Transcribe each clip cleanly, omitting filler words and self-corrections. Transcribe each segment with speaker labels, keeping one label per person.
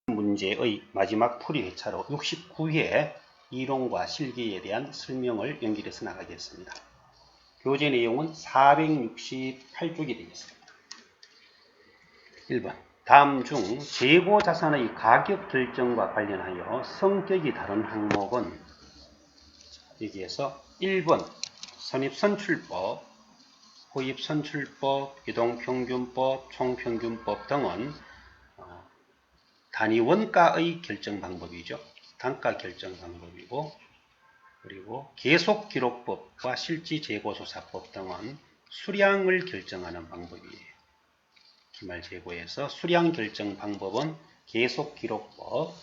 Speaker 1: 문제의 마지막 풀이 회차로 69회 이론과 실기에 대한 설명을 연결해서 나가겠습니다. 교재 내용은 468쪽이 되겠습니다. 1번 다음 중 재고자산의 가격 결정과 관련하여 성격이 다른 항목은 여기에서 1번 선입선출법, 호입선출법, 이동평균법, 총평균법 등은 단위 원가의 결정 방법이죠. 단가 결정 방법이고, 그리고 계속기록법과 실지재고조사법 등은 수량을 결정하는 방법이에요. 기말재고에서 수량 결정 방법은 계속기록법,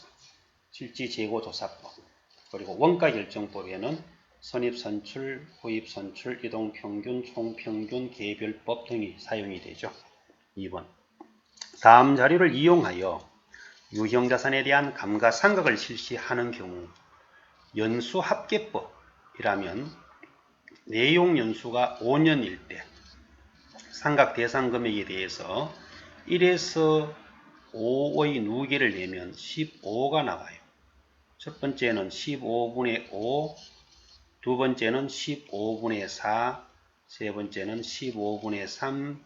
Speaker 1: 실지재고조사법, 그리고 원가결정법에는 선입선출, 호입선출, 이동평균, 총평균, 개별법 등이 사용이 되죠. 2번 다음 자료를 이용하여 유형자산에 대한 감가상각을 실시하는 경우 연수합계법이라면 내용연수가 5년일 때 상각 대상금액에 대해서 1에서 5의 누계를 내면 15가 나와요. 첫 번째는 15분의 5, 두 번째는 15분의 4, 세 번째는 15분의 3,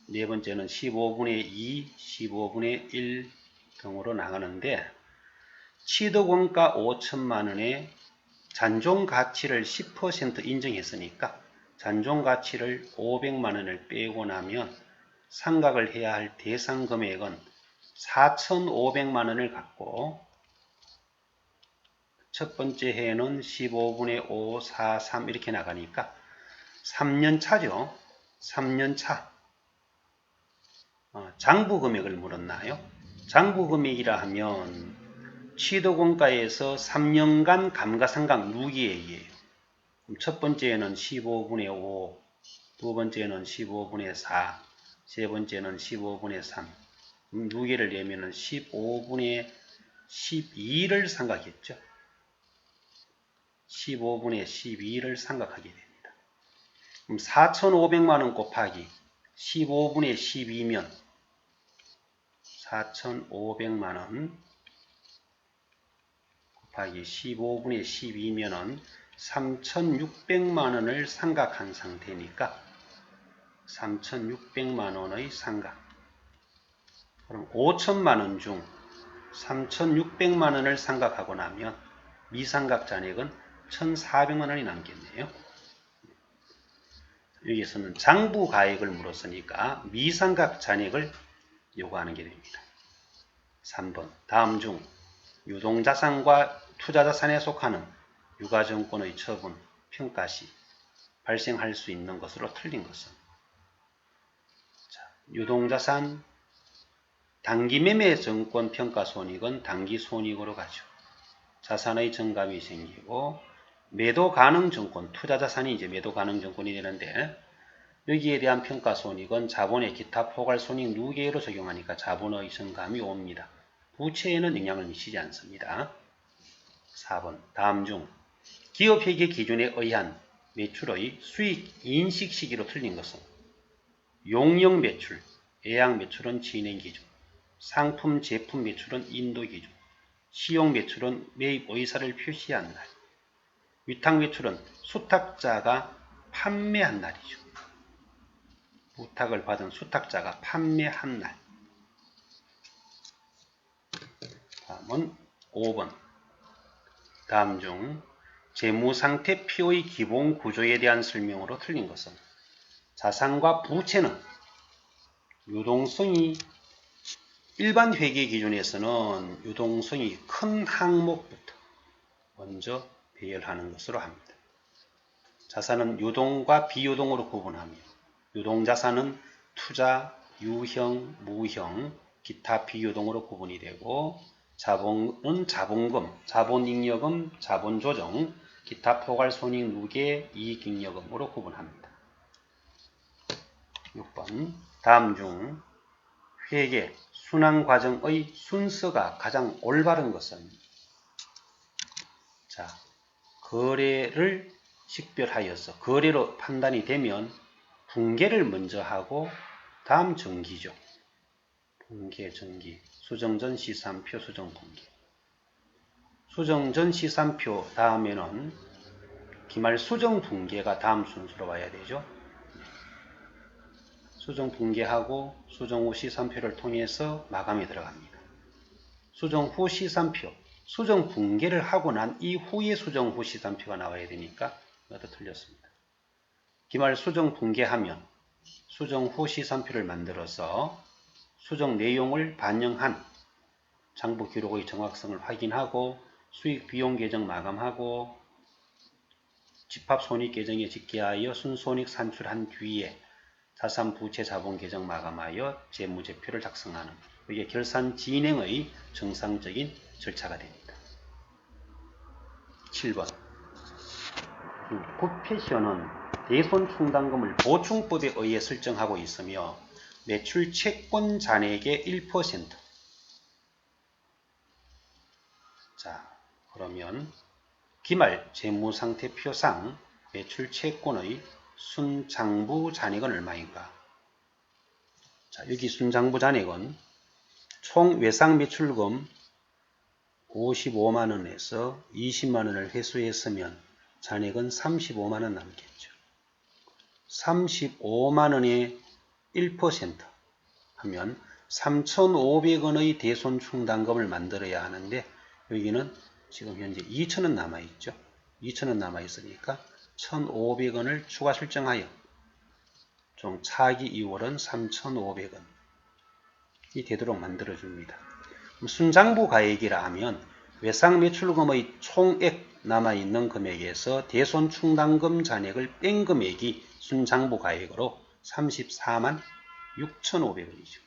Speaker 1: 네 번째는 15분의 2, 15분의 1 등으로 나가는데 취득원가 5천만원에 잔존가치를 10% 인정했으니까 잔존가치를 500만원을 빼고 나면 상각을 해야 할 대상금액은 4,500만원을 갖고 첫 번째 해는 15분의 5, 4, 3 이렇게 나가니까 3년 차죠. 3년 차. 장부금액을 물었나요? 장부금액이라 하면 취득원가에서 3년간 감가상각 누계액이에요. 첫 번째는 15분의 5, 두 번째는 15분의 4, 세 번째는 15분의 3. 누계를 내면 15분의 12를 상각했죠. 15분의 12를 상각하게 됩니다. 그럼 4,500만원 곱하기 15분의 12면 4,500만원 곱하기 15분의 12면은 3,600만원을 상각한 상태니까 3,600만원의 상각. 그럼 5천만원 중 3,600만원을 상각하고 나면 미상각 잔액은 1,400만원이 남겠네요. 여기서는 장부가액을 물었으니까 미상각 잔액을 요구하는 게 됩니다. 3번 다음 중 유동자산과 투자자산에 속하는 유가증권의 처분, 평가시 발생할 수 있는 것으로 틀린 것은 유동자산 단기매매증권 평가손익은 단기손익으로 가죠. 자산의 증감이 생기고 매도가능증권, 투자자산이 이제 매도가능증권이 되는데 여기에 대한 평가손익은 자본의 기타 포괄손익 누계로 적용하니까 자본의 증감이 옵니다. 부채에는 영향을 미치지 않습니다. 4번 다음 중 기업회계 기준에 의한 매출의 수익 인식 시기로 틀린 것은 용역 매출, 예약 매출은 진행 기준, 상품 제품 매출은 인도 기준, 시용 매출은 매입 의사를 표시한 날, 위탁 매출은 수탁자가 판매한 날이죠. 부탁을 받은 수탁자가 판매한 날. 다음은 5번 다음 중 재무상태표의 기본 구조에 대한 설명으로 틀린 것은 자산과 부채는 유동성이 일반 회계 기준에서는 유동성이 큰 항목부터 먼저 배열하는 것으로 합니다. 자산은 유동과 비유동으로 구분하며 유동자산은 투자, 유형, 무형, 기타 비유동으로 구분이 되고 자본은 자본금, 자본잉여금, 자본조정, 기타 포괄손익 누계, 이익잉여금으로 구분합니다. 6번 다음 중 회계, 순환과정의 순서가 가장 올바른 것은 거래를 식별하여서 거래로 판단이 되면 분계를 먼저 하고 다음 정기죠. 분계, 정기, 수정전 시산표 수정분계. 수정전 시산표 다음에는 기말 수정분계가 다음 순서로 와야 되죠. 수정분계하고 수정 후 시산표를 통해서 마감에 들어갑니다. 수정 후 시산표, 수정분계를 하고 난 이후에 수정 후 시산표가 나와야 되니까 이것도 틀렸습니다. 기말 수정분계하면 수정 후 시산표를 만들어서 수정 내용을 반영한 장부 기록의 정확성을 확인하고 수익 비용 계정 마감하고 집합 손익 계정에 집계하여 순손익 산출한 뒤에 자산 부채 자본 계정 마감하여 재무제표를 작성하는, 이게 결산 진행의 정상적인 절차가 됩니다. 7번. 부패시효는 대손 충당금을 보충법에 의해 설정하고 있으며 매출 채권 잔액의 1%. 자, 그러면 기말 재무상태표상 매출 채권의 순장부 잔액은 얼마인가? 자, 여기 순장부 잔액은 총 외상 매출금 55만원에서 20만원을 회수했으면 잔액은 35만원 남겠죠. 35만원의 1% 하면 3,500원의 대손 충당금을 만들어야 하는데 여기는 지금 현재 2,000원 남아있죠. 2,000원 남아있으니까 1,500원을 추가 설정하여 총 차기 2월은 3,500원이 되도록 만들어줍니다. 순장부 가액이라 하면 외상 매출금의 총액 남아있는 금액에서 대손 충당금 잔액을 뺀 금액이 순장부 가액으로 34만 6,500원이죠.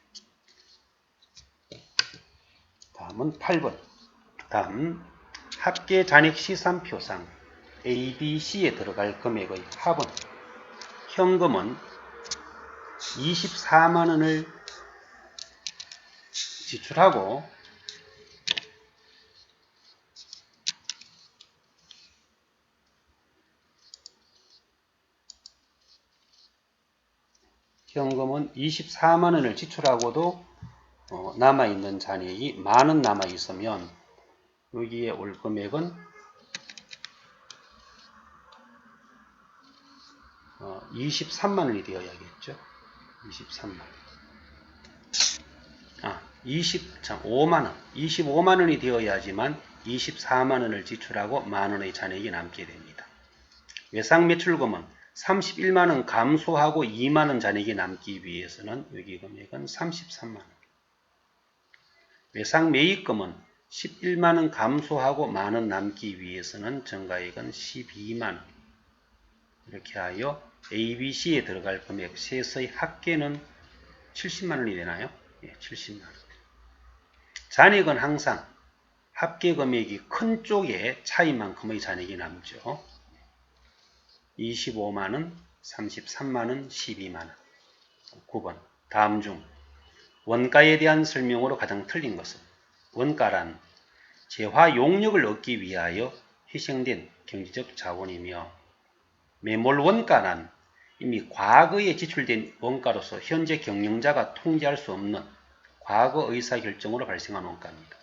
Speaker 1: 다음은 8번. 다음 합계 잔액 시산표상 A, B, C에 들어갈 금액의 합은 현금은 24만원을 지출하고 현금은 24만원을 지출하고도 남아있는 잔액이 만원 남아있으면 여기에 올 금액은 23만원이 되어야겠죠. 23만원. 5만원. 25만원이 되어야지만 24만원을 지출하고 만원의 잔액이 남게 됩니다. 외상 매출금은 31만원 감소하고 2만원 잔액이 남기 위해서는 여기 금액은 33만원. 외상 매입금은 11만원 감소하고 만원 남기 위해서는 정가액은 12만원. 이렇게 하여 A, B, C에 들어갈 금액 셋의 합계는 70만원이 되나요? 예, 70만원. 잔액은 항상 합계 금액이 큰 쪽에 차이만큼의 잔액이 남죠. 25만원, 33만원, 12만원. 9번. 다음 중 원가에 대한 설명으로 가장 틀린 것은 원가란 재화 용역을 얻기 위하여 희생된 경제적 자원이며 매몰 원가란 이미 과거에 지출된 원가로서 현재 경영자가 통제할 수 없는 과거 의사결정으로 발생한 원가입니다.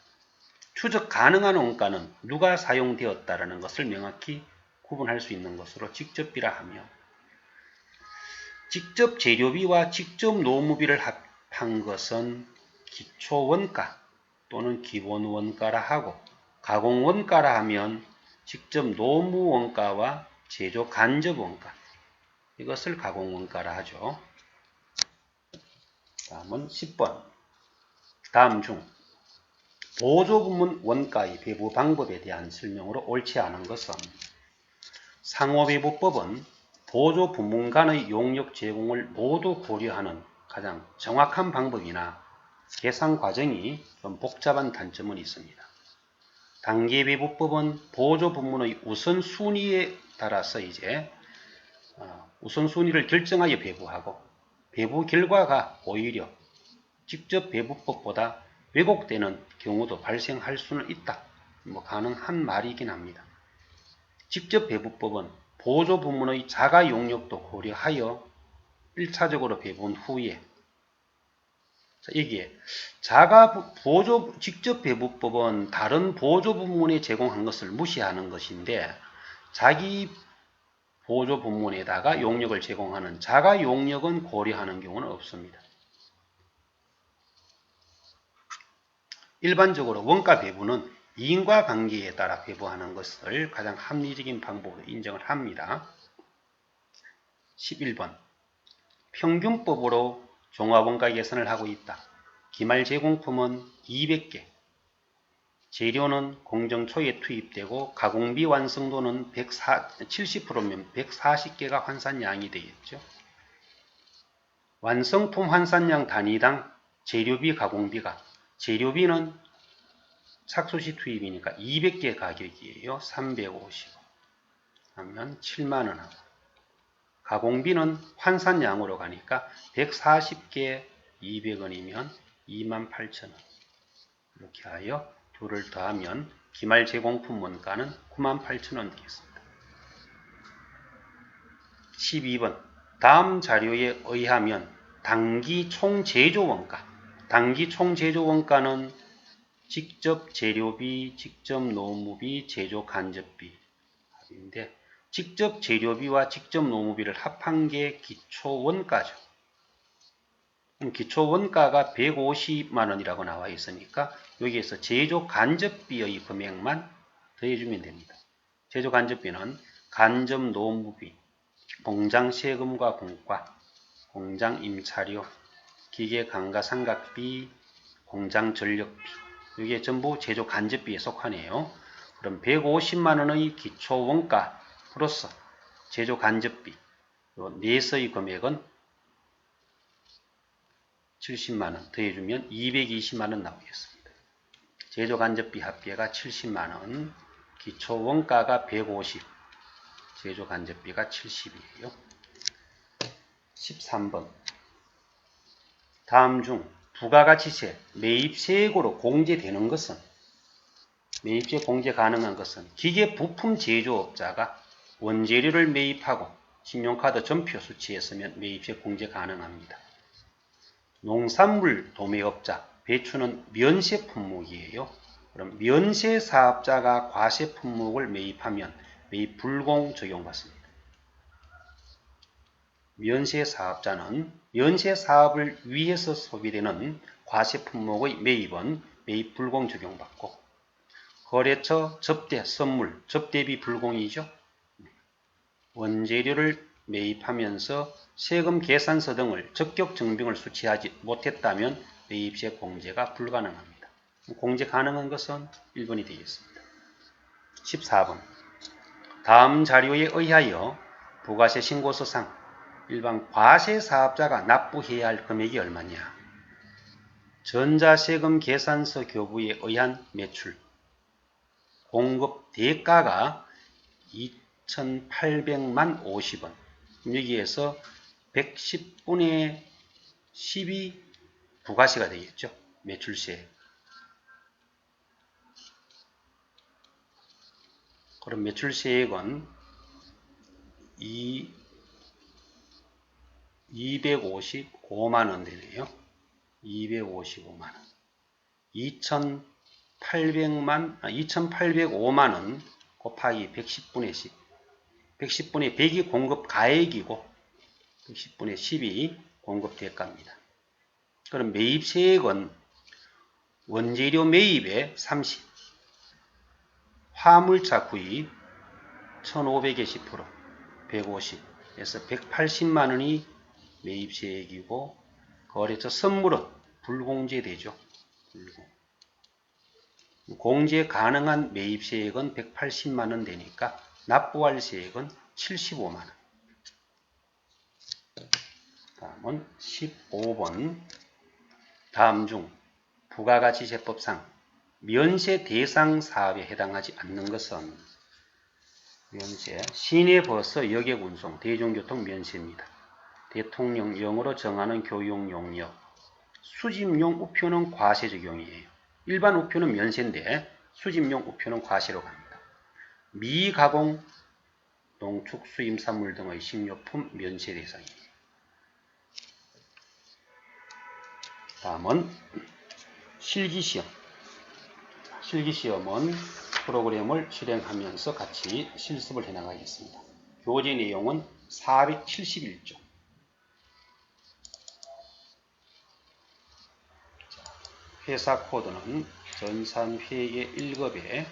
Speaker 1: 추적 가능한 원가는 누가 사용되었다라는 것을 명확히 구분할 수 있는 것으로 직접비라 하며 직접 재료비와 직접 노무비를 합한 것은 기초원가 또는 기본원가라 하고 가공원가라 하면 직접 노무원가와 제조 간접원가 이것을 가공원가라 하죠. 다음은 10번. 다음 중 보조부문 원가의 배부 방법에 대한 설명으로 옳지 않은 것은 상호배부법은 보조부문 간의 용역 제공을 모두 고려하는 가장 정확한 방법이나 계산 과정이 좀 복잡한 단점은 있습니다. 단계배부법은 보조부문의 우선순위에 따라서 이제 우선순위를 결정하여 배부하고 배부 결과가 오히려 직접 배부법보다 왜곡되는 경우도 발생할 수는 있다. 가능한 말이긴 합니다. 직접 배부법은 보조부문의 자가 용역도 고려하여 1차적으로 배부한 후에 여기에 자가 보조 직접 배부법은 다른 보조 부문에 제공한 것을 무시하는 것인데 자기 보조 부문에다가 용역을 제공하는 자가 용역은 고려하는 경우는 없습니다. 일반적으로 원가 배부는 인과관계에 따라 배부하는 것을 가장 합리적인 방법으로 인정을 합니다. 11번 평균법으로 종합원가 계산을 하고 있다. 기말 제공품은 200개, 재료는 공정 초에 투입되고 가공비 완성도는 70%면 140개가 환산량이 되겠죠. 완성품 환산량 단위당 재료비 가공비가 재료비는 착수시 투입이니까 200개 가격이에요. 350 하면 7만원 하고 가공비는 환산량으로 가니까 140개 200원이면 28,000원 이렇게 하여 둘을 더하면 기말 제공품 원가는 98,000원 되겠습니다. 12번 다음 자료에 의하면 당기 총 제조 원가 당기 총 제조 원가는 직접 재료비, 직접 노무비, 제조 간접비인데 직접 재료비와 직접 노무비를 합한 게 기초 원가죠. 기초 원가가 150만 원이라고 나와 있으니까 여기에서 제조 간접비의 금액만 더해주면 됩니다. 제조 간접비는 간접 노무비, 공장 세금과 공과, 공장 임차료, 기계 감가상각비, 공장 전력비 이게 전부 제조 간접비에 속하네요. 그럼 150만 원의 기초 원가 플러스 제조 간접비 내서의 금액은 70만 원 더해주면 220만 원 나오겠습니다. 제조 간접비 합계가 70만 원, 기초 원가가 150, 제조 간접비가 70이에요. 13번 다음 중 부가가치세, 매입세액으로 공제되는 것은 매입세 공제 가능한 것은 기계 부품 제조업자가 원재료를 매입하고 신용카드 전표 수취했으면 매입세 공제 가능합니다. 농산물 도매업자, 배추는 면세 품목이에요. 그럼 면세 사업자가 과세 품목을 매입하면 매입 불공 적용받습니다. 면세 사업자는 면세 사업을 위해서 소비되는 과세 품목의 매입은 매입 불공 적용받고 거래처 접대 선물 접대비 불공이죠. 원재료를 매입하면서 세금 계산서 등을 적격 증빙을 수취하지 못했다면 매입세 공제가 불가능합니다. 공제 가능한 것은 1번이 되겠습니다. 14번 다음 자료에 의하여 부가세 신고서상 일반 과세 사업자가 납부해야 할 금액이 얼마냐? 전자세금 계산서 교부에 의한 매출 공급 대가가 2,800만 50원 여기에서 110분의 10이 부가세가 되겠죠. 매출세. 그럼 매출세액은 255만원 되네요. 255만원. 2,805만원 곱하기 110분의 10. 110분의 100이 공급 가액이고 110분의 10이 공급 대가입니다. 그럼 매입세액은 원재료 매입에 30, 화물차 구입 1,500에 10%, 150에서 180만원이 매입세액이고 거래처 선물은 불공제되죠. 공제 가능한 매입세액은 180만원 되니까 납부할 세액은 75만원. 다음은 15번 다음 중 부가가치세법상 면세 대상 사업에 해당하지 않는 것은 면세, 시내버스 여객운송, 대중교통 면세입니다. 대통령령으로 정하는 교육용역, 수집용 우표는 과세 적용이에요. 일반 우표는 면세인데 수집용 우표는 과세로 갑니다. 미가공, 농축 수임산물 등의 식료품 면세 대상이에요. 다음은 실기시험. 실기시험은 프로그램을 실행하면서 같이 실습을 해나가겠습니다. 교재 내용은 471조. 회사 코드는 전산회계 1급의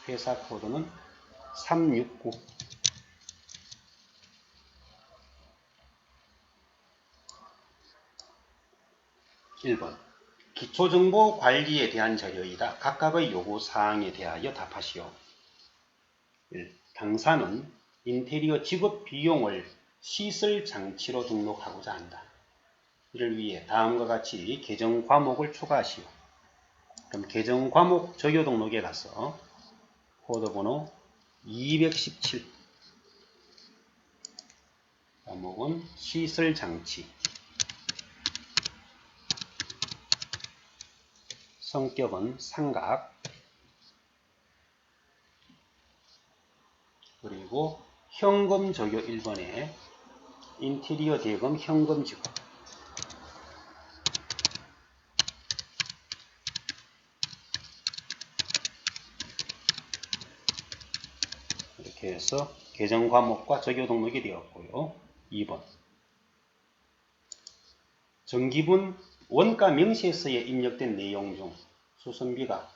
Speaker 1: 회사 코드는 369. 1번. 기초정보 관리에 대한 자료이다. 각각의 요구사항에 대하여 답하시오. 1. 당사는 인테리어 직업 비용을 시설 장치로 등록하고자 한다. 이를 위해 다음과 같이 계정 과목을 추가하시오. 그럼 계정 과목 적요 등록에 가서 코드 번호 217 과목은 시설 장치, 성격은 삼각, 그리고 현금 적요 1번에 인테리어 대금 현금 지급, 이렇게 해서 계정 과목과 적요 등록이 되었고요. 2번. 정기분 원가 명세서에 입력된 내용 중 수선비가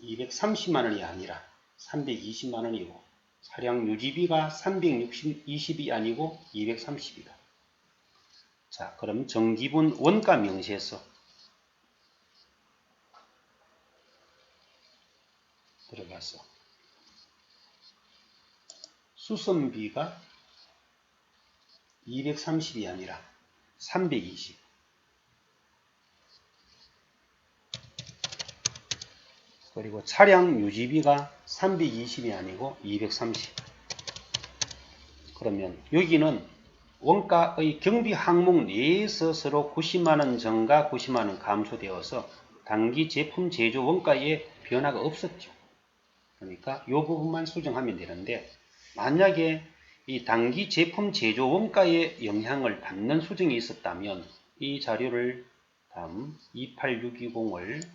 Speaker 1: 230만원이 아니라 320만원이고 차량 유지비가 320이 아니고 230이다. 자, 그럼 정기분 원가 명세서 들어가서 수선비가 230이 아니라 320. 그리고 차량 유지비가 320이 아니고 230. 그러면 여기는 원가의 경비 항목 내에서 서로 90만원 증가, 90만원 감소되어서 단기 제품 제조 원가에 변화가 없었죠. 그러니까 이 부분만 수정하면 되는데, 만약에 이 단기 제품 제조 원가에 영향을 받는 수정이 있었다면 이 자료를 다음 28620을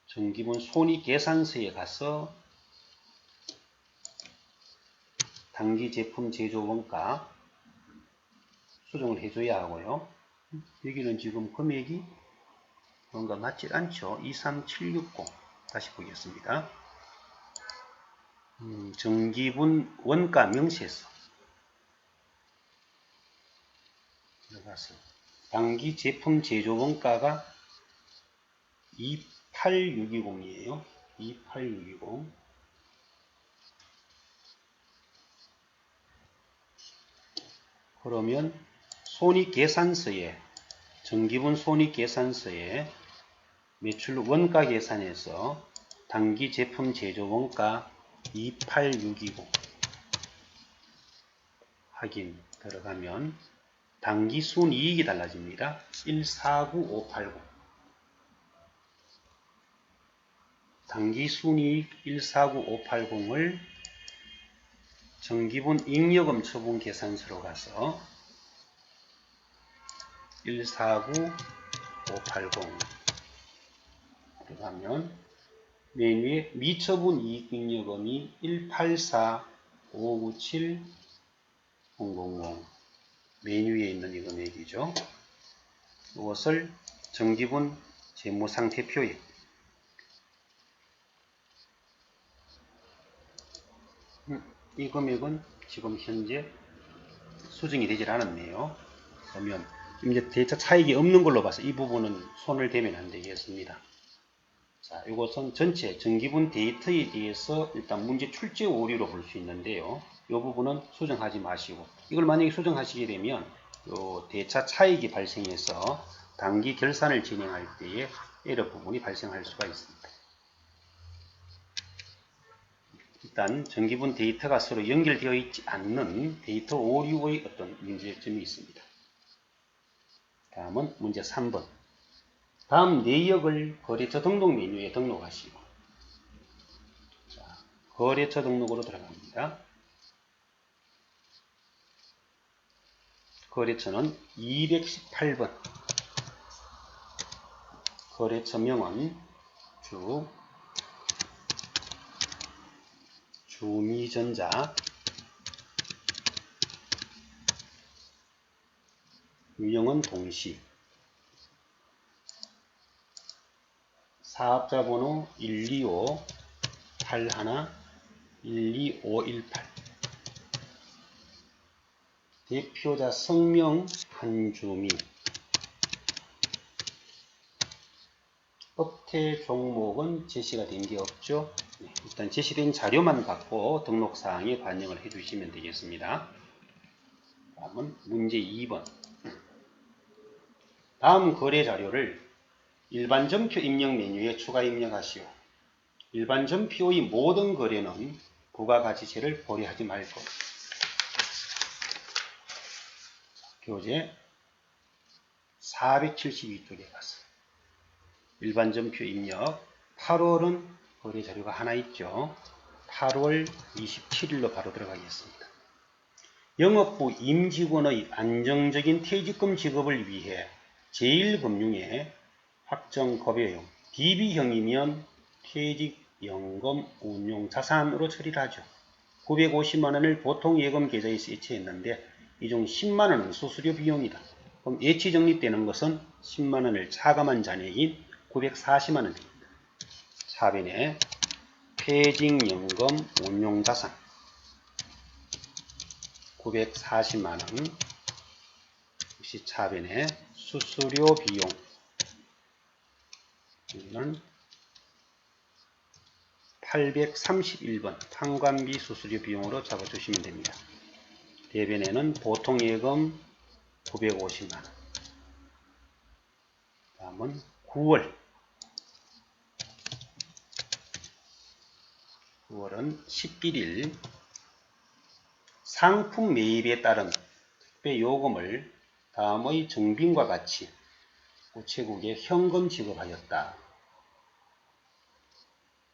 Speaker 1: 정기분 손익계산서에 가서 단기 제품 제조 원가 수정을 해줘야 하고요. 여기는 지금 금액이 뭔가 맞지 않죠. 23760 다시 보겠습니다. 정기분 원가 명세서 들어가서 단기 제품 제조 원가가 28620이에요. 28620. 그러면 손익계산서에 정기분 손익계산서에 매출 원가 계산에서 단기 제품 제조 원가 28620 확인 들어가면 단기 순이익이 달라집니다. 149580. 단기 순이익 149580을 정기분 잉여금 처분 계산서로 가서 149580 들어가면 메뉴에 미처분 이익 잉여금이 184597000 메뉴에 있는 이 금액이죠. 이것을 정기분 재무상태표에 이 금액은 지금 현재 수정이 되질 않았네요. 그러면 이제 대차 차익이 없는 걸로 봐서 이 부분은 손을 대면 안 되겠습니다. 자, 이것은 전체 정기분 데이터에 대해서 일단 문제 출제 오류로 볼 수 있는데요. 이 부분은 수정하지 마시고, 이걸 만약에 수정하시게 되면 요 대차 차익이 발생해서 단기 결산을 진행할 때에 에러 부분이 발생할 수가 있습니다. 일단 정기분 데이터가 서로 연결되어 있지 않는 데이터 오류의 어떤 문제점이 있습니다. 다음은 문제 3번. 다음 내역을 거래처 등록 메뉴에 등록하시고, 자, 거래처 등록으로 들어갑니다. 거래처는 218번 거래처명은 주미전자, 유형은 동시, 사업자 번호 125-81-12518, 대표자 성명 한주미, 업태 종목은 제시가 된 게 없죠. 일단 제시된 자료만 갖고 등록사항에 반영을 해주시면 되겠습니다. 다음은 문제 2번. 다음 거래 자료를 일반 점표 입력 메뉴에 추가 입력하시오. 일반 점표의 모든 거래는 부가가치세를 고려하지 말고. 교재 472쪽에 가서 일반 점표 입력 8월은 거래 자료가 하나 있죠. 8월 27일로 바로 들어가겠습니다. 영업부 임직원의 안정적인 퇴직금 지급을 위해 제1금융에 확정급여용 DB형이면 퇴직연금 운용자산으로 처리를 하죠. 950만원을 보통예금 계좌에 세치했는데 이 중 10만원은 수수료 비용이다. 그럼 예치 적립되는 것은 10만원을 차감한 잔액인 940만원입니다. 차변에 퇴직연금 운용자산 940만원, 역시 차변에 수수료 비용, 여기는 831번 판관비 수수료 비용으로 잡아주시면 됩니다. 대변에는 보통예금 950만원. 다음은 9월은 11일 상품 매입에 따른 택배 요금을 다음의 증빙과 같이 우체국에 현금 지급하였다.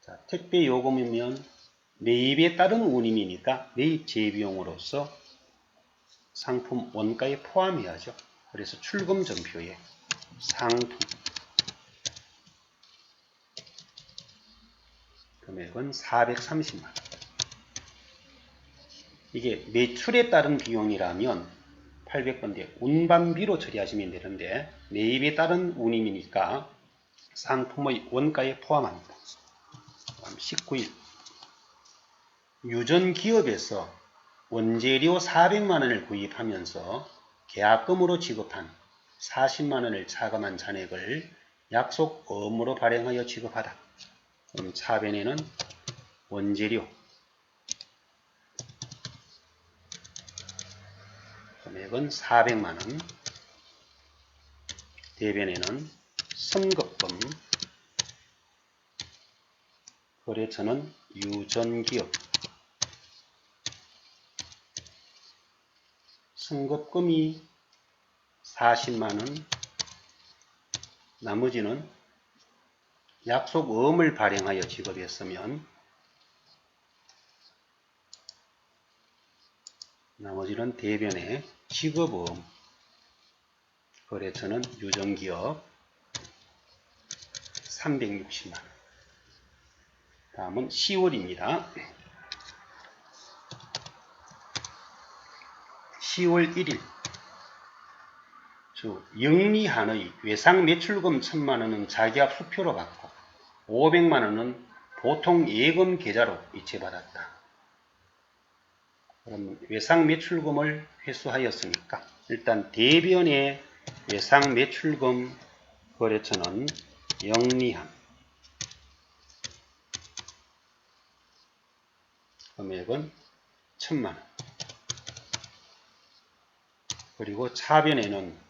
Speaker 1: 자, 택배 요금이면 매입에 따른 운임이니까 매입 재비용으로서 상품 원가에 포함해야죠. 그래서 출금 전표에 상품 금액은 430만원. 이게 매출에 따른 비용이라면 800번대 운반비로 처리하시면 되는데 매입에 따른 운임이니까 상품의 원가에 포함합니다. 19일 유전기업에서 원재료 400만원을 구입하면서 계약금으로 지급한 40만원을 차감한 잔액을 약속어음으로 발행하여 지급하다. 그럼 차변에는 원재료 금액은 400만원, 대변에는 선급금, 거래처는 유전기업, 선급금이 40만원, 나머지는 약속어음을 발행하여 지급했으면 나머지는 대변에 지급어음, 거래처는 유전기업 360만원. 다음은 10월입니다. 10월 1일 영리한의 외상 매출금 1000만원은 자기압 수표로 받고 500만원은 보통 예금 계좌로 이체받았다. 그럼 외상 매출금을 회수하였으니까 일단 대변의 외상 매출금 거래처는 영리한 금액은 1000만원. 그리고 차변에는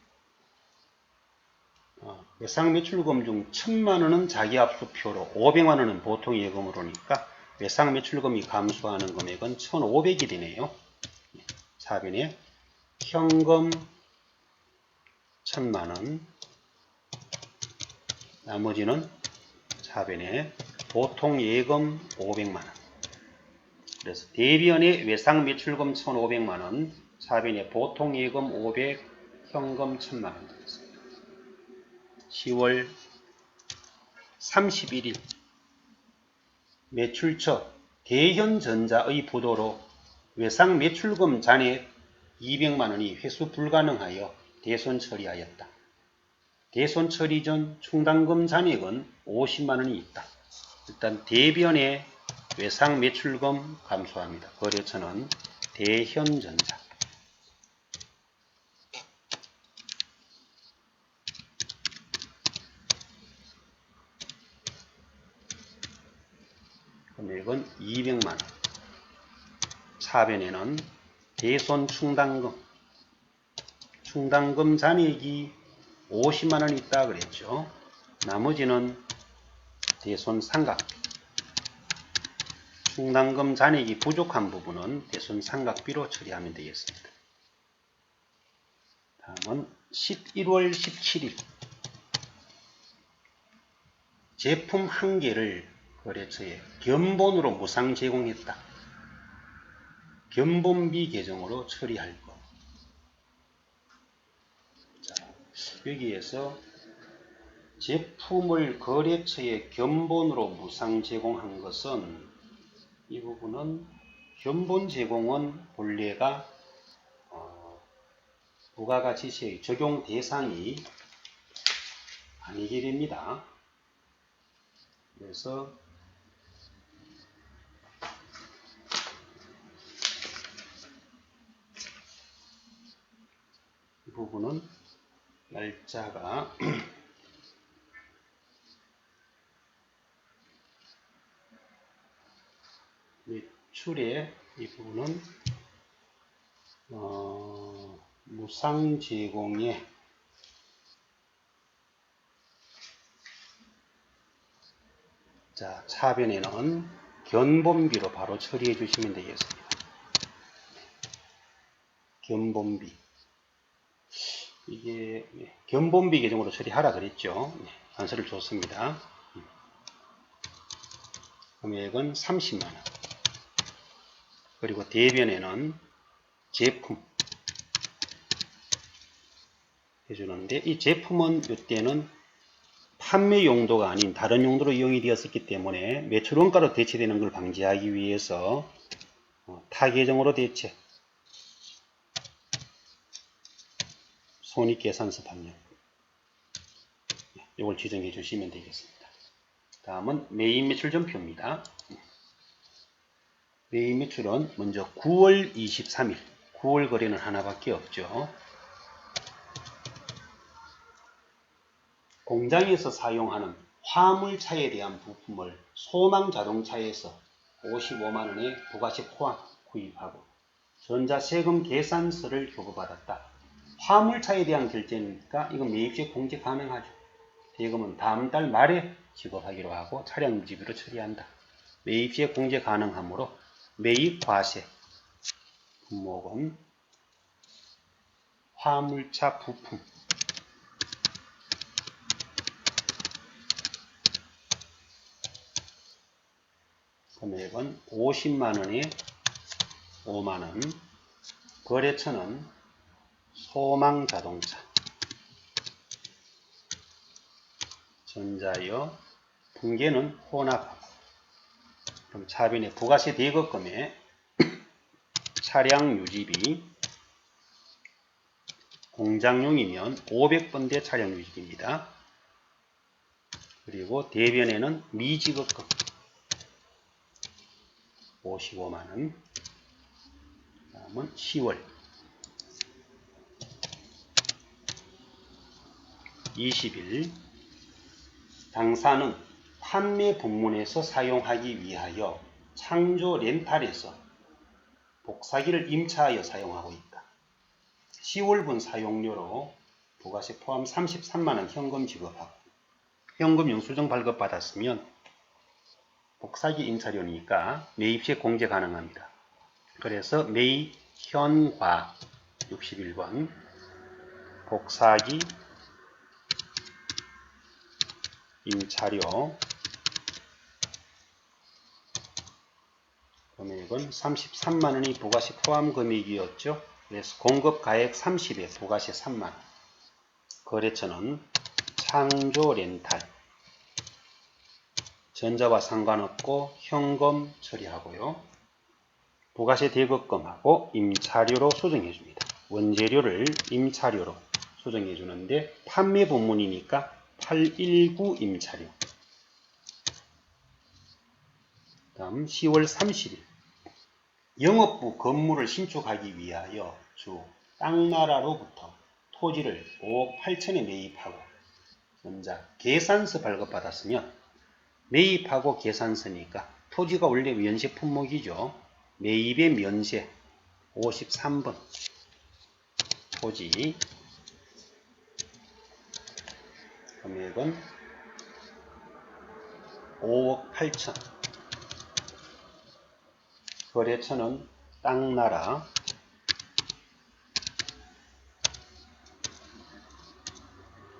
Speaker 1: 외상 매출금 중 1000만원은 자기압수표로 500만원은 보통 예금으로니까 외상 매출금이 감소하는 금액은 1500이 되네요. 차변에 현금 1000만원, 나머지는 차변에 보통 예금 500만원. 그래서 대변의 외상 매출금 1500만원, 차변에 보통 예금 500, 현금 1000만원 되겠습니다. 10월 31일 매출처 대현전자의 부도로 외상 매출금 잔액 200만원이 회수 불가능하여 대손 처리하였다. 대손 처리 전 충당금 잔액은 50만원이 있다. 일단 대변의 외상 매출금 감소합니다. 거래처는 대현전자. 금액은 200만원. 차변에는 대손 충당금. 충당금 잔액이 50만원 있다 그랬죠. 나머지는 대손 상각비. 충당금 잔액이 부족한 부분은 대손 상각비로 처리하면 되겠습니다. 다음은 11월 17일 제품 1개를 거래처에 견본으로 무상 제공했다. 견본비 계정으로 처리할 것. 자, 여기에서 제품을 거래처에 견본으로 무상 제공한 것은 이 부분은 견본 제공은 본래가 부가가치세의 적용 대상이 아니게 됩니다. 그래서 이 부분은 날짜가 매출의 이 부분은 무상 제공에 자, 차변에는 견본비로 바로 처리해 주시면 되겠습니다. 견본비. 이게 견본비 계정으로 처리하라 그랬죠. 안서를 줬습니다. 금액은 30만원. 그리고 대변에는 제품 해주는데 이 제품은 이때는 판매 용도가 아닌 다른 용도로 이용이 되었었기 때문에 매출 원가로 대체되는 걸 방지하기 위해서 타 계정으로 대체 손익계산서 판매 이걸 지정해 주시면 되겠습니다. 다음은 매입 매출 전표입니다. 매입 매출은 먼저 9월 23일 9월 거래는 하나밖에 없죠. 공장에서 사용하는 화물차에 대한 부품을 소망자동차에서 55만원의 부가세 포함 구입하고 전자세금 계산서를 교부받았다. 화물차에 대한 결제니까 이건 매입시에 공제 가능하죠. 세금은 다음 달 말에 지급하기로 하고 차량 유지비로 처리한다. 매입시에 공제 가능하므로 매입과세 품목은 화물차 부품 금액은 50만원에 5만원. 거래처는 소망자동차 전자여 분계는 혼합하고 그럼 차변의 부가세 대거금에 차량 유지비 공장용이면 500번대 차량 유지비입니다. 그리고 대변에는 미지급금 55만원. 다음은 10월 20일 당사는 판매 부문에서 사용하기 위하여 창조 렌탈에서 복사기를 임차하여 사용하고 있다. 10월분 사용료로 부가세 포함 33만원 현금 지급하고 현금 영수증 발급받았으면 복사기 임차료니까 매입시에 공제 가능합니다. 그래서 매입 현과 61번 복사기 임차료 금액은 33만원이 부가세 포함 금액이었죠. 그래서 공급가액 30에 부가세 3만원. 거래처는 창조렌탈 전자와 상관없고 현금 처리하고요. 부가세 대급금하고 임차료로 수정해 줍니다. 원재료를 임차료로 수정해 주는데 판매 부문이니까 819 임차료. 다음 10월 30일 영업부 건물을 신축하기 위하여 주 땅나라로부터 토지를 5억 8천에 매입하고 전자 계산서 발급받았으면 매입하고 계산서니까 토지가 원래 면세 품목이죠. 매입의 면세 53번 토지 금액은 5억 8천 거래처는 땅나라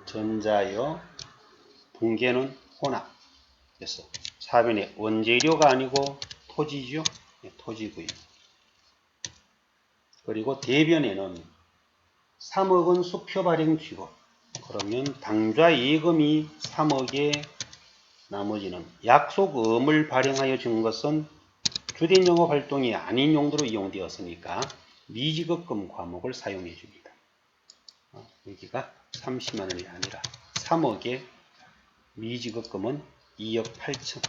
Speaker 1: 전자여 붕괴는 혼합 그래서 차변에 원재료가 아니고 토지죠. 네, 토지구입. 그리고 대변에는 3억은 수표 발행 취급. 그러면 당좌 예금이 3억에 나머지는 약속음을 발행하여 준 것은 주된 영업 활동이 아닌 용도로 이용되었으니까 미지급금 과목을 사용해 줍니다. 여기가 30만 원이 아니라 3억에 미지급금은 2억 8천.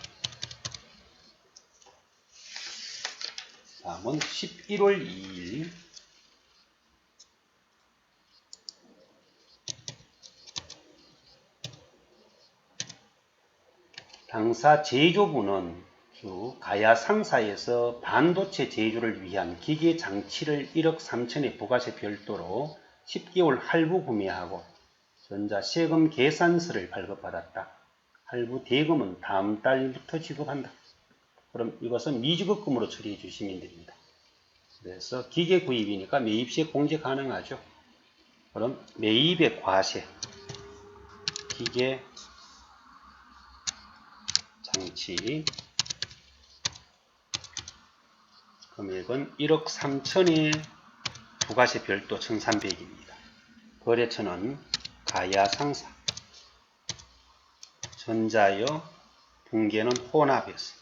Speaker 1: 다음은 11월 2일 당사 제조부는 주 가야 상사에서 반도체 제조를 위한 기계 장치를 1억 3천에 부가세 별도로 10개월 할부 구매하고 전자 세금 계산서를 발급받았다. 할부 대금은 다음 달부터 지급한다. 그럼 이것은 미지급금으로 처리해 주시면 됩니다. 그래서 기계 구입이니까 매입시에 공제 가능하죠. 그럼 매입의 과세 기계 장치 금액은 1억 3천에 부가세 별도 1,300입니다. 거래처는 가야 상사 전자여 붕괴는 혼합해서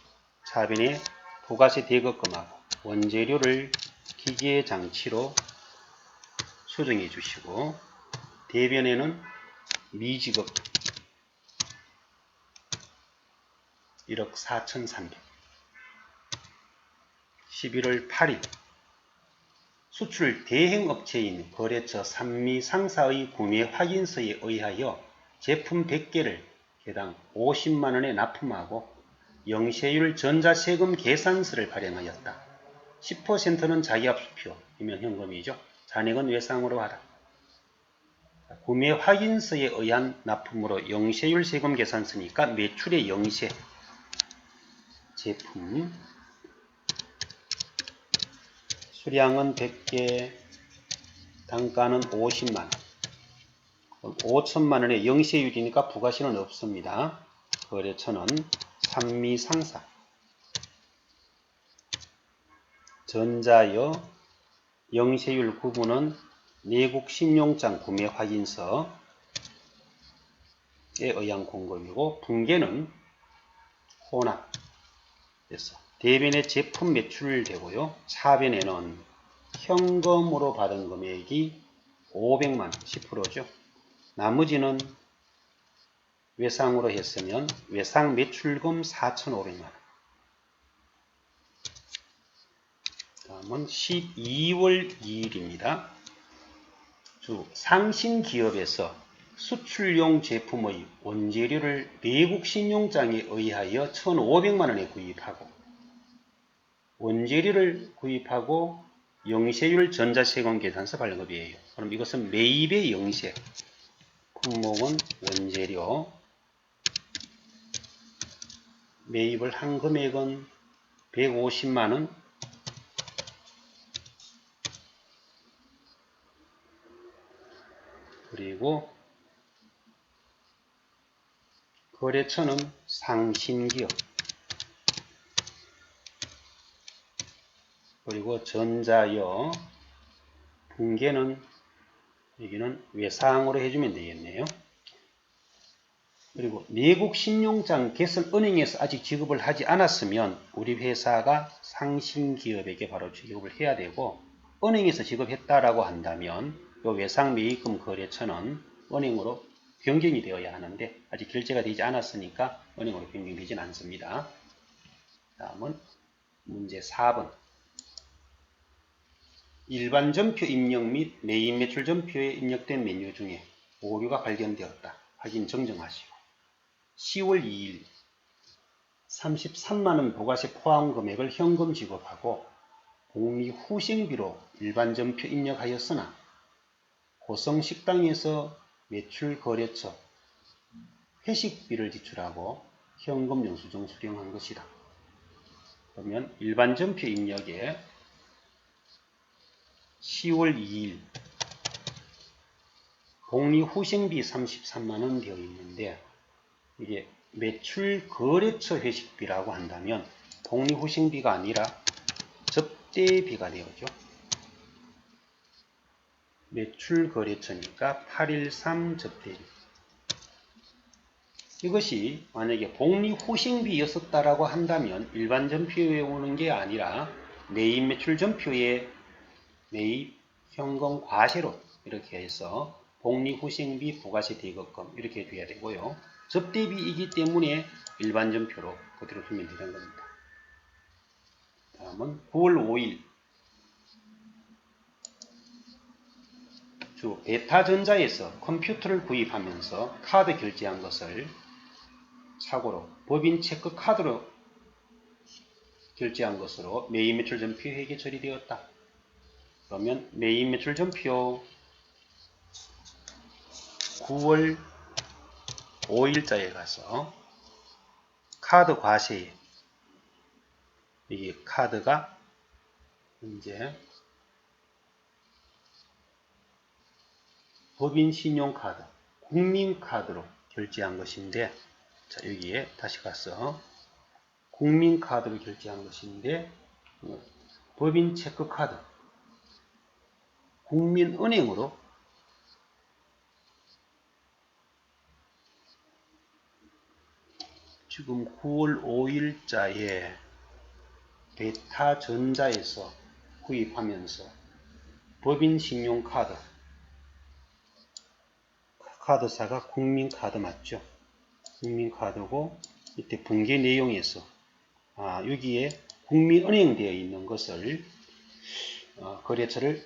Speaker 1: 차변에 부가세 대급금하고 원재료를 기계 장치로 수정해 주시고 대변에는 미지급 1억 4,300 11월 8일 수출 대행업체인 거래처 산미 상사의 구매 확인서에 의하여 제품 100개를 개당 50만원에 납품하고 영세율 전자세금 계산서를 발행하였다. 10%는 자기압수표이면 현금이죠. 잔액은 외상으로 하라. 구매 확인서에 의한 납품으로 영세율 세금 계산서니까 매출의 영세 제품 수량은 100개 단가는 50만원 5천만원의 영세율이니까 부가세는 없습니다. 거래처는 산미상사 전자여 영세율 구분은 내국신용장 구매 확인서에 의한 공급이고 붕괴는 혼합 그래서 대변에 제품 매출되고요. 차변에는 현금으로 받은 금액이 500만원 10%죠. 나머지는 외상으로 했으면 외상 매출금 4,500만원. 다음은 12월 2일입니다. 주 상신기업에서 수출용 제품의 원재료를 외국 신용장에 의하여 1,500만원에 구입하고 원재료를 구입하고 영세율 전자세금 계산서 발급이에요. 그럼 이것은 매입의 영세 품목은 원재료 매입을 한 금액은 150만원 그리고 거래처는 상신기업 그리고 전자여 붕괴는 여기는 외상으로 해주면 되겠네요. 그리고 미국 신용장 개설은행에서 아직 지급을 하지 않았으면 우리 회사가 상신기업에게 바로 지급을 해야 되고, 은행에서 지급했다라고 한다면 이 외상매입금 거래처는 은행으로 변경이 되어야 하는데 아직 결제가 되지 않았으니까 은행으로 변경되지는 않습니다. 다음은 문제 4번. 일반 전표 입력 및 매입 매출 전표에 입력된 메뉴 중에 오류가 발견되었다. 확인 정정하시고 10월 2일 33만원 부가세 포함 금액을 현금 지급하고 복리 후생비로 일반 전표 입력하였으나 고성식당에서 매출 거래처 회식비를 지출하고 현금 영수증 수령한 것이다. 그러면 일반 전표 입력에 10월 2일 복리 후생비 33만원 되어 있는데 이게 매출 거래처 회식비라고 한다면 복리 후생비가 아니라 접대비가 되어죠. 매출 거래처니까 813 접대비. 이것이 만약에 복리 후생비였었다라고 한다면 일반 전표에 오는 게 아니라 매입 매출 전표에 매입 현금 과세로 이렇게 해서 복리 후생비 부가세 대거금 이렇게 돼야 되고요. 접대비이기 때문에 일반 전표로 그대로 두면 되는 겁니다. 다음은 9월 5일 주 베타전자에서 컴퓨터를 구입하면서 카드 결제한 것을 참고로 법인 체크 카드로 결제한 것으로 매입 매출 전표 회계 처리되었다. 그러면 매입 매출 전표 9월 5일자에 가서 카드 과세에 이 카드가 이제 법인 신용카드, 국민카드로 결제한 것인데, 자, 여기에 다시 가서 국민카드로 결제한 것인데, 법인 체크카드, 국민은행으로 지금 9월 5일자에 베타전자에서 구입하면서 법인 신용카드, 카드사가 국민카드 맞죠? 국민카드고 이때 분계 내용에서 여기에 국민은행 되어 있는 것을 거래처를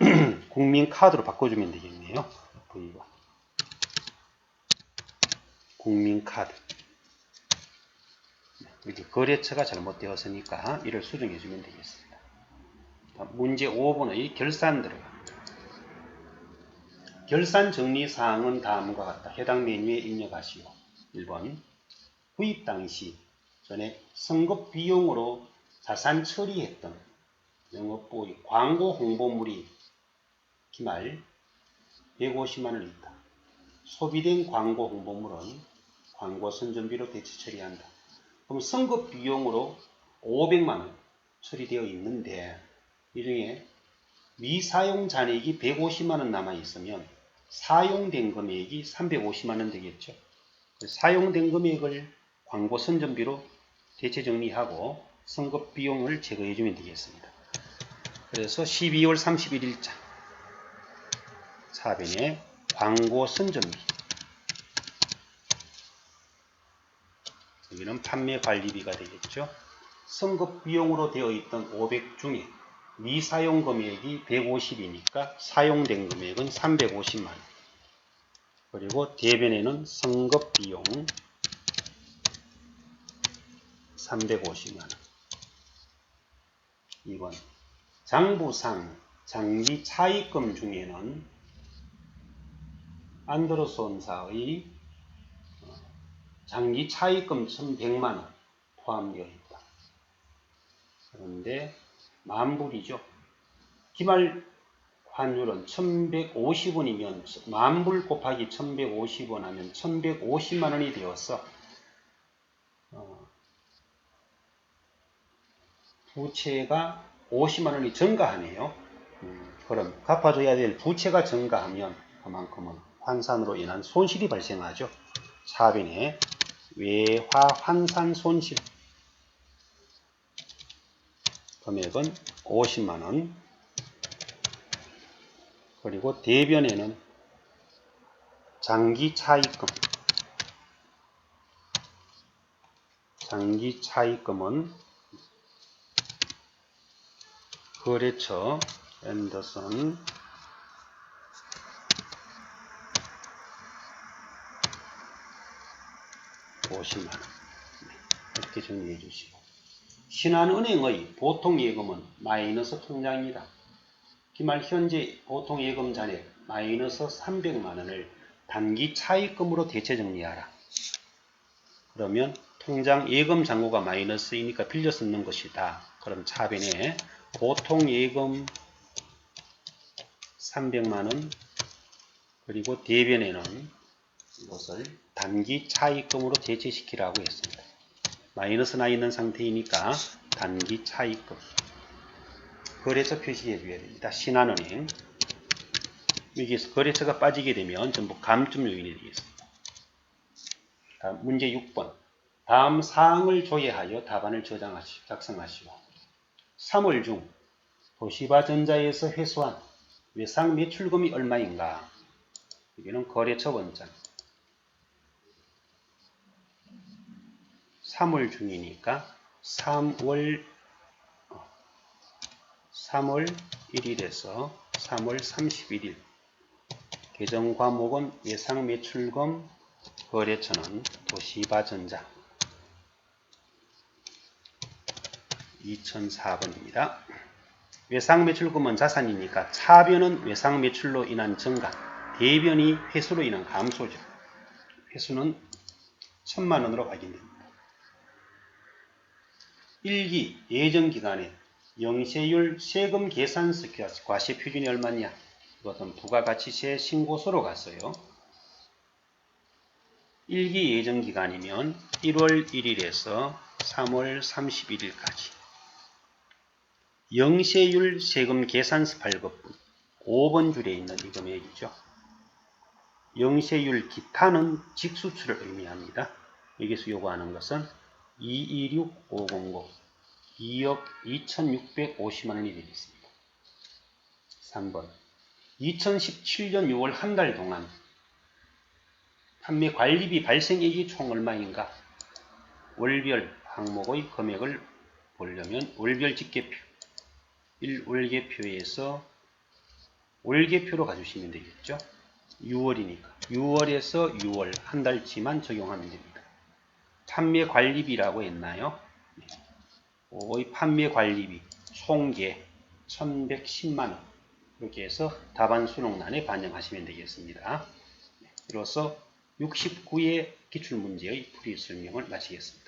Speaker 1: 국민카드로 바꿔주면 되겠네요. V가 국민카드. 여기 거래처가 잘못되었으니까 이를 수정해 주면 되겠습니다. 문제 5번의 결산 들어갑니다. 결산 정리사항은 다음과 같다. 해당 메뉴에 입력하시오. 1번 구입 당시 전에 선급 비용으로 자산 처리했던 영업보유 광고 홍보물이 기말 150만원이 있다. 소비된 광고 홍보물은 광고 선전비로 대체 처리한다. 그럼 선급 비용으로 500만원 처리되어 있는데 이 중에 미사용 잔액이 150만원 남아 있으면 사용된 금액이 350만원 되겠죠. 사용된 금액을 광고 선전비로 대체 정리하고 선급 비용을 제거해 주면 되겠습니다. 그래서 12월 31일자 4번에 광고 선전비, 여기는 판매 관리비가 되겠죠. 선급 비용으로 되어 있던 500 중에 미사용 금액이 150이니까 사용된 금액은 350만원. 그리고 대변에는 선급 비용 350만원. 2번 장부상 장기 차입금 중에는 안드로손사의 장기 차입금 1100만원 포함되어 있다. 그런데 만불이죠. 기말 환율은 1150원이면 만불 곱하기 1150원 하면 1150만원이 되어서 부채가 50만원이 증가하네요. 그럼 갚아줘야 될 부채가 증가하면 그만큼은 환산으로 인한 손실이 발생하죠. 4번에 외화 환산 손실 금액은 50만원. 그리고 대변에는 장기 차익금은 거래처 앤더슨 $50만원. 이렇게 정리해 주시고, 신한은행의 보통예금은 마이너스 통장이다. 기말 현재 보통예금 잔액 마이너스 300만원을 단기 차익금으로 대체 정리하라. 그러면 통장 예금 잔고가 마이너스이니까 빌려 쓰는 것이다. 그럼 차변에 보통예금 300만원 그리고 대변에는 이것을 단기 차익금으로 대체시키라고 했습니다. 마이너스 나 있는 상태이니까 단기 차익금. 거래처 표시해 줘야 됩니다. 신한은행. 여기에서 거래처가 빠지게 되면 전부 감점 요인이 되겠습니다. 다음 문제 6번. 다음 사항을 조회하여 답안을 작성하시오. 3월 중 도시바전자에서 회수한 외상 매출금이 얼마인가? 여기는 거래처 원장. 3월 중이니까 3월 1일에서 3월 31일. 계정 과목은 예상 매출금, 거래처는 도시바전자. 2004번입니다. 외상 매출금은 자산이니까 차변은 외상 매출로 인한 증가, 대변이 회수로 인한 감소죠. 회수는 1000만원으로 확인됩니다. 1기 예정기간에 영세율 세금 계산서 과세 표준이 얼마냐? 이것은 부가가치세 신고서로 갔어요. 1기 예정기간이면 1월 1일에서 3월 31일까지. 영세율 세금 계산서 발급분 5번 줄에 있는 이 금액이죠. 영세율 기타는 직수출을 의미합니다. 여기서 요구하는 것은 226500 2억 2650만원이 되겠습니다. 3번 2017년 6월 한 달 동안 판매 관리비 발생액이 총 얼마인가? 월별 항목의 금액을 보려면 월별 집계표 1월계표에서 월계표로 가주시면 되겠죠. 6월이니까 6월에서 6월 한 달치만 적용하면 됩니다. 판매 관리비라고 했나요? 이 판매 관리비 총계 1110만원. 이렇게 해서 답안 수록란에 반영하시면 되겠습니다. 이로써 69의 기출문제의 풀이 설명을 마치겠습니다.